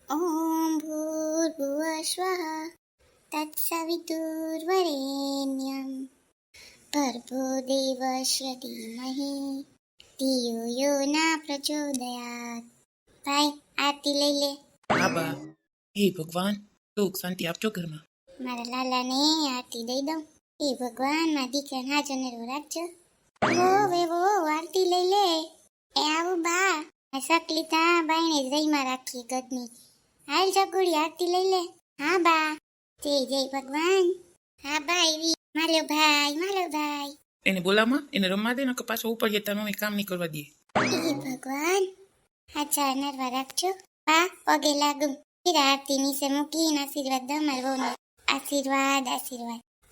ॐ भूर्भुवः तत्सवितुर्वरेण्यं भर्गो देवस्य धीमहि धियो यो न प्रचोदयात्। भाई आरती लई ले। હા બા. હે ભગવાન, સુખ શાંતિ આપજો ઘરમાં. મારા લાલાને આરતી દઈ દઉં. હે ભગવાન, મારા દીકરાને હાજર રાખજો. વો વે વો આરતી લઈ લે. એ આવું બા, આ સકલિતા બાઈને જ રહીમાં રાખીએ ગદની. હાલ જગુડી આરતી લઈ લે. હા બા, જય જય ભગવાન. હા બા એવી. માલો ભાઈ. એને બોલામાં, એને રમવા દે ને કે પાછો ઉપર જતા મમ્મી કામ નહીં કરવા દે. હે ભગવાન, હાચા નરવા રાખજો. બા પગે લાગુ. ફિર આરતી નીચે મૂકીને આશીર્વાદ દો મારા વહુને. આશીર્વાદ.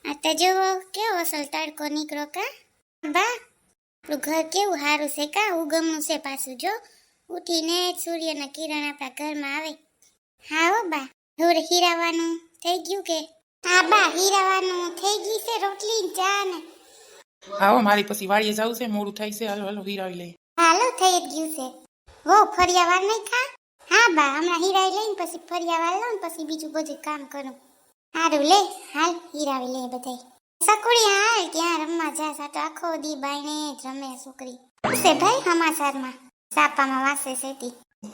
આ તો જુઓ કેવો અસલ તડકો નીકળો કા. બા આપણું ઘર કેવું સારું છે કા, ઉગમનું છે પાછું જો. ઉઠીને જ સૂર્યના કિરણ આપણા ઘરમાં આવે. હા હો બા, હવે હીરાવાનું થઈ ગયું કે? હા બા, હીરાવાનું થઈ ગયું છે. રોટલી ને ચા ને. આવો, મારી પછી વાડીએ જવું છે, મોડું થાય છે. હાલો હીરાવી લઈએ. હાલો થઈ જ ગયું છે. વો ફરિયા વાર નહીં ખા. હા બા, હમણાં હીરાવી લઈને પછી ફરિયા વાર લઉં પછી બીજું બધું કામ કરું. હારું લે, હાલ હીરાવી લે બધાય. સકુડી હાલ ક્યાં રમવા જા. તો આખો દી બાઈને જ રમે છોકરી. છે ભાઈ સમાચારમાં સાપામાં વાસે છે.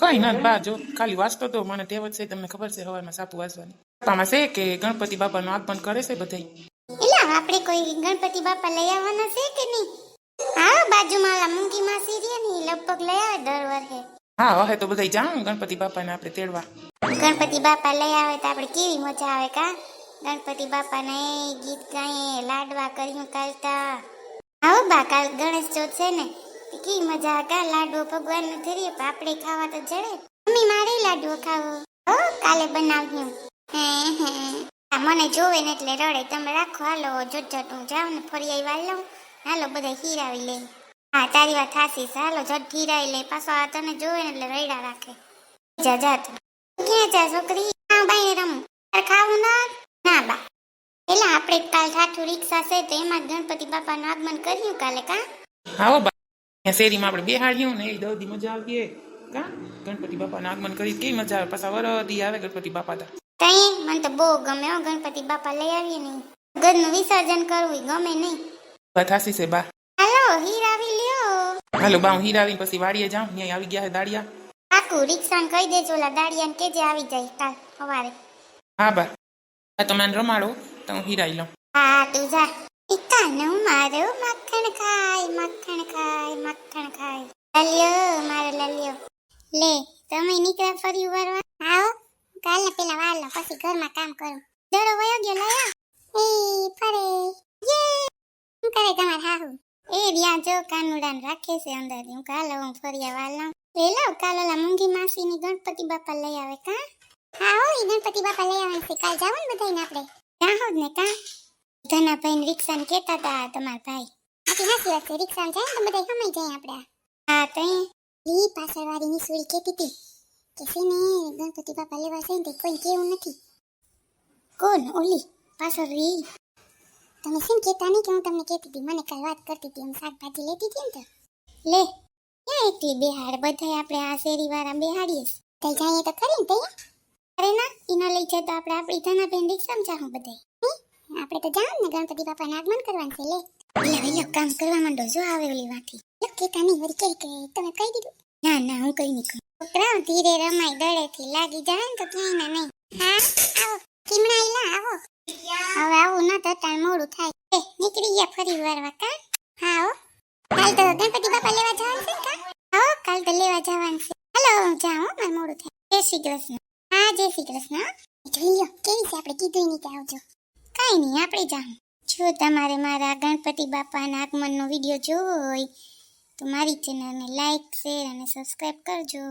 કઈ ના બા, જો ખાલી વાંચતો તો. મને ટેવ જ છે, તમને ખબર છે સવારમાં સાપુ વાંચવાની. સાપામાં છે કે ગણપતિ બાપાનું આગમન કરે છે બધાય. એલા આપણે કોઈ ગણપતિ બાપા લઈ આવવાના છે કે નહીં? હા, બાજુમાં ઓલા મૂંગી માસી રે ને લગભગ લઈ આવે દર વર્ષે. હા, હવે તો બધાય જાણ ગણપતિ બાપાને આપણે તેડવા. ગણપતિ બાપા લઈ આવે તો આપણે કેવી મજા આવે કા. ગણપતિ બાપાને ગીત ગાઈએ, લાડવા કર્યું કાલતા. આવો બા, કાલ ગણેશ ચોથ છે ને, કેવી મજા આવે કા. લાડવો ભગવાનને ધરીએ પણ આપણે ખાવા તો જડે. મમ્મી મારે લાડવો ખાવો. હો કાલે બનાવ્યું. હે મને જોવે ને એટલે રડે. તમે રાખો, હાલો જટ હું જાઉં ને ફરી આવી વાર લઉં. હાલો બધા હીરાવી લે. હા તારી વાત થાસી છે. હાલો જટ હીરાવી લે. પાછો આ તને જોવે ને એટલે રડ્યા રાખે. જા તું ક્યાં જા છોકરી? હા બાઈને રમું. તારે ખાવું ના બા. પેલા આપણે કાલ ઠાઠું રિક્ષા છે તો એમાં ગણપતિ બાપાનું આગમન કર્યું કાલે કા. હા બા, શેરીમાં આપણે બેહાડ્યું ને એ દોડી મજા આવતી કા. ગણપતિ બાપાનું આગમન કરી કેવી મજા આવે. પાછા વરદી આવે ગણપતિ બાપા તા. તઈ મને તો બહુ ગમે હો. ગણપતિ બાપા લઈ આવીએ નહીં, ઘરનું વિસર્જન કરવું ગમે નહીં. વાત હાસી છે બા. હાલો હીરાવી લ્યો. હાલો બા, હું હીરાવીને પછી વાડીએ જાઉં. ત્યાં આવી ગયા છે દાડિયા. આખું રિક્ષાને કહી દેજો ઓલા દાડિયાને કેજે આવી જાય કાલ સવારે. હા બા, આ તો મને રમાડો તો હું હીરાઈ લઉં. હા તું જા. ઈકાનું મારો મક્ખણ ખાય. લલ્યો મારો લલ્યો. લે તમે નીકળ્યા ફરી વરવા. આવો કાલ ને પેલા વાર લો પછી ઘરમાં કામ કરું. દડો વયો ગયો લયા. એ ફરે યે. શું કરે તમાર હાહુ? એ રહ્યા જો કાનુડાને રાખે છે અંદર. હું કાલે હું ફરિયા વાર લઉં. લે લો કાલ ઓલા મૂંગી માસીની ગણપતિ બાપા લઈ આવે કા. હા હો, ઈ ગણપતિ બાપા લઈ આવે છે. કાલ જાવ ને બધાને આપણે. જાહો ને કા. ધનાભાઈ રિક્ષાને કેતા હતા તમારા ભાઈ. આથી હાસી વાત છે. રિક્ષાને જાય ને તો બધા સમાઈ જાય આપણે. હા તઈ ઈ પાછળવાળીની સુરી કેતી હતી કે છે ને ગણપતિ બાપા લેવા છે ને તે કોઈ કેવું નથી. કોણ ઓલી પાછળ રી? તમે શું કેતા નહીં કે હું તમને કેતી હતી. મને કાલ વાત કરતી હતી. હું શાકભાજી લેતી હતી ને તો. લે ક્યાં એકલી બેહાડ. બધાય આપણે આ શેરીવાળા બેહાડીએ. તઈ જઈએ તો ખરી ને તઈ. અરે ના, ઈનો લઈ જાય તો આપણે આપણી ધનાબેન રિક્ષામાં જાહું બધાય. આપણે તો જાવ ને ગણપતિ બાપાને આગમન કરવાનું છે. લે કામ કરવા માંડો. જો આવે ઓલી વાથી. કેતા નહીં વળી કે તમે કહી દીધું. ના હું કઈ નહીં કહું. છોકરા ધીરે રમાય, દડેથી લાગી જાય ને તો ક્યાંય નહીં. હા આવો કિમણાઈલા આવો. હવે આવું ન થતા મોડું થાય. નીકળી ગયા ફરી વારવા કા. હા હો, કાલ તો ગણપતિ બાપા લેવા જવાનું છે કા. હા કાલ તો લેવા જવાનું છે. હાલો હું જાઉં, મારે મોડું થાય. જય શ્રી કૃષ્ણ. હા જય શ્રી કૃષ્ણ. જોઈ લો કેવી છે. આપણે કીધું નહીં કે આવજો. કઈ નહીં આપણે જાઉં. જો તમારે મારા ગણપતિ બાપાના આગમનનો વિડીયો જોવો હોય તો મારી ચેનલને લાઈક, શેર અને સબસ્ક્રાઇબ કરજો.